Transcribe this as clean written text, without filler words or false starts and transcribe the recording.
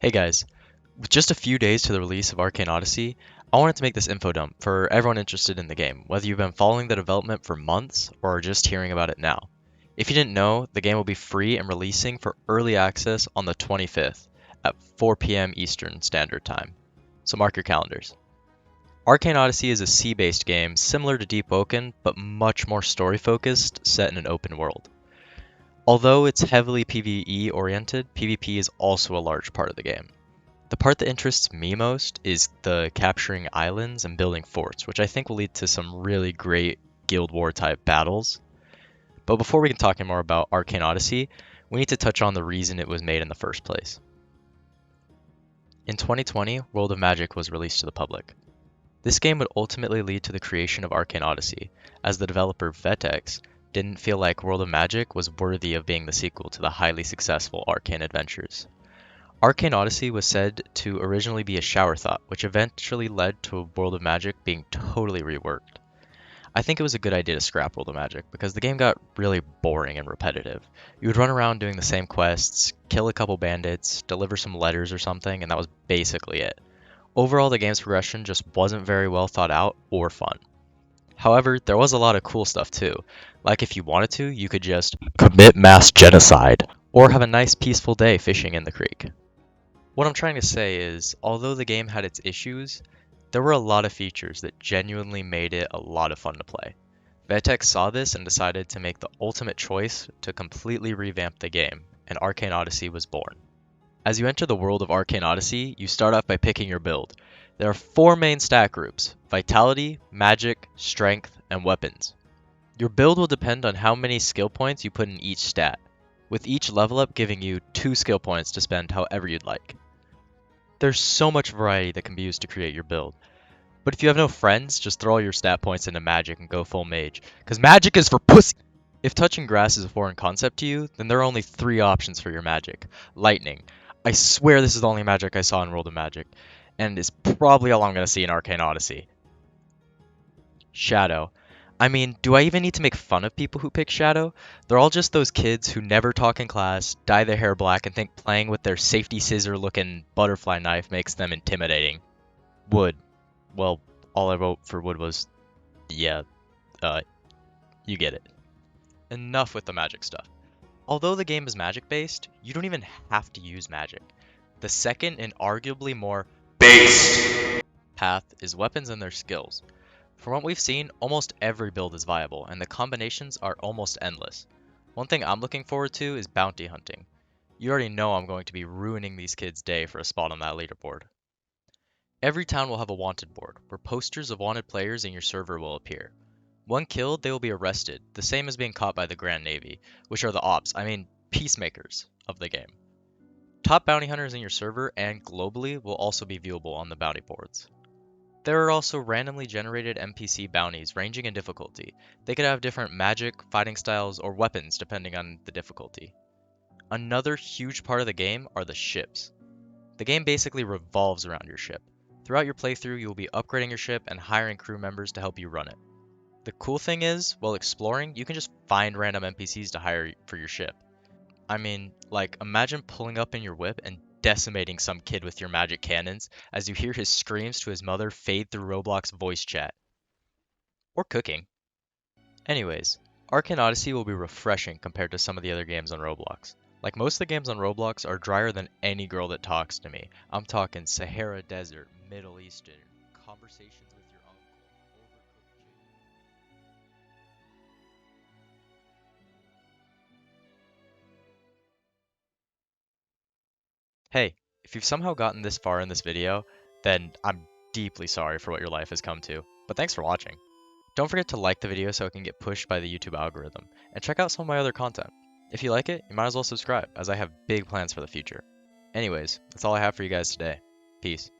Hey guys, with just a few days to the release of Arcane Odyssey, I wanted to make this info dump for everyone interested in the game, whether you've been following the development for months or are just hearing about it now. If you didn't know, the game will be free and releasing for early access on the 25th at 4 p.m. Eastern Standard Time. So mark your calendars. Arcane Odyssey is a sea-based game similar to Deep Oaken, but much more story-focused, set in an open world. Although it's heavily PvE oriented, PvP is also a large part of the game. The part that interests me most is the capturing islands and building forts, which I think will lead to some really great Guild War type battles. But before we can talk any more about Arcane Odyssey, we need to touch on the reason it was made in the first place. In 2020, World of Magic was released to the public. This game would ultimately lead to the creation of Arcane Odyssey, as the developer Vetex didn't feel like World of Magic was worthy of being the sequel to the highly successful Arcane Adventures. Arcane Odyssey was said to originally be a shower thought, which eventually led to World of Magic being totally reworked. I think it was a good idea to scrap World of Magic because the game got really boring and repetitive. You would run around doing the same quests, kill a couple bandits, deliver some letters or something, and that was basically it. Overall, the game's progression just wasn't very well thought out or fun. However, there was a lot of cool stuff too. Like if you wanted to, you could just commit mass genocide or have a nice peaceful day fishing in the creek. What I'm trying to say is, although the game had its issues, there were a lot of features that genuinely made it a lot of fun to play. Vetex saw this and decided to make the ultimate choice to completely revamp the game, and Arcane Odyssey was born. As you enter the world of Arcane Odyssey, you start off by picking your build. There are four main stat groups: Vitality, Magic, Strength, and Weapons. Your build will depend on how many skill points you put in each stat, with each level up giving you 2 skill points to spend however you'd like. There's so much variety that can be used to create your build. But if you have no friends, just throw all your stat points into magic and go full mage. Because magic is for pussy! If touching grass is a foreign concept to you, then there are only 3 options for your magic. Lightning. I swear this is the only magic I saw in World of Magic, and it's probably all I'm going to see in Arcane Odyssey. Shadow. I mean, do I even need to make fun of people who pick Shadow? They're all just those kids who never talk in class, dye their hair black, and think playing with their safety scissor looking butterfly knife makes them intimidating. Wood. Well, all I wrote for wood was, yeah, uh, you get it. Enough with the magic stuff. Although the game is magic based, you don't even have to use magic. The second and arguably more based path is weapons and their skills. From what we've seen, almost every build is viable, and the combinations are almost endless. One thing I'm looking forward to is bounty hunting. You already know I'm going to be ruining these kids' day for a spot on that leaderboard. Every town will have a wanted board, where posters of wanted players in your server will appear. One killed, they will be arrested, the same as being caught by the Grand Navy, which are the peacemakers of the game. Top bounty hunters in your server and globally will also be viewable on the bounty boards. There are also randomly generated NPC bounties ranging in difficulty. They could have different magic, fighting styles, or weapons depending on the difficulty. Another huge part of the game are the ships. The game basically revolves around your ship. Throughout your playthrough, you will be upgrading your ship and hiring crew members to help you run it. The cool thing is, while exploring, you can just find random NPCs to hire for your ship. I mean, like, imagine pulling up in your whip and decimating some kid with your magic cannons as you hear his screams to his mother fade through Roblox voice chat. Or cooking. Anyways, Arcane Odyssey will be refreshing compared to some of the other games on Roblox. Like most of the games on Roblox are drier than any girl that talks to me. I'm talking Sahara Desert, Middle Eastern, conversations with your uncle, overcooked chicken. Hey, if you've somehow gotten this far in this video, then I'm deeply sorry for what your life has come to. But thanks for watching. Don't forget to like the video so it can get pushed by the YouTube algorithm, and check out some of my other content. If you like it, you might as well subscribe, as I have big plans for the future. Anyways, that's all I have for you guys today. Peace.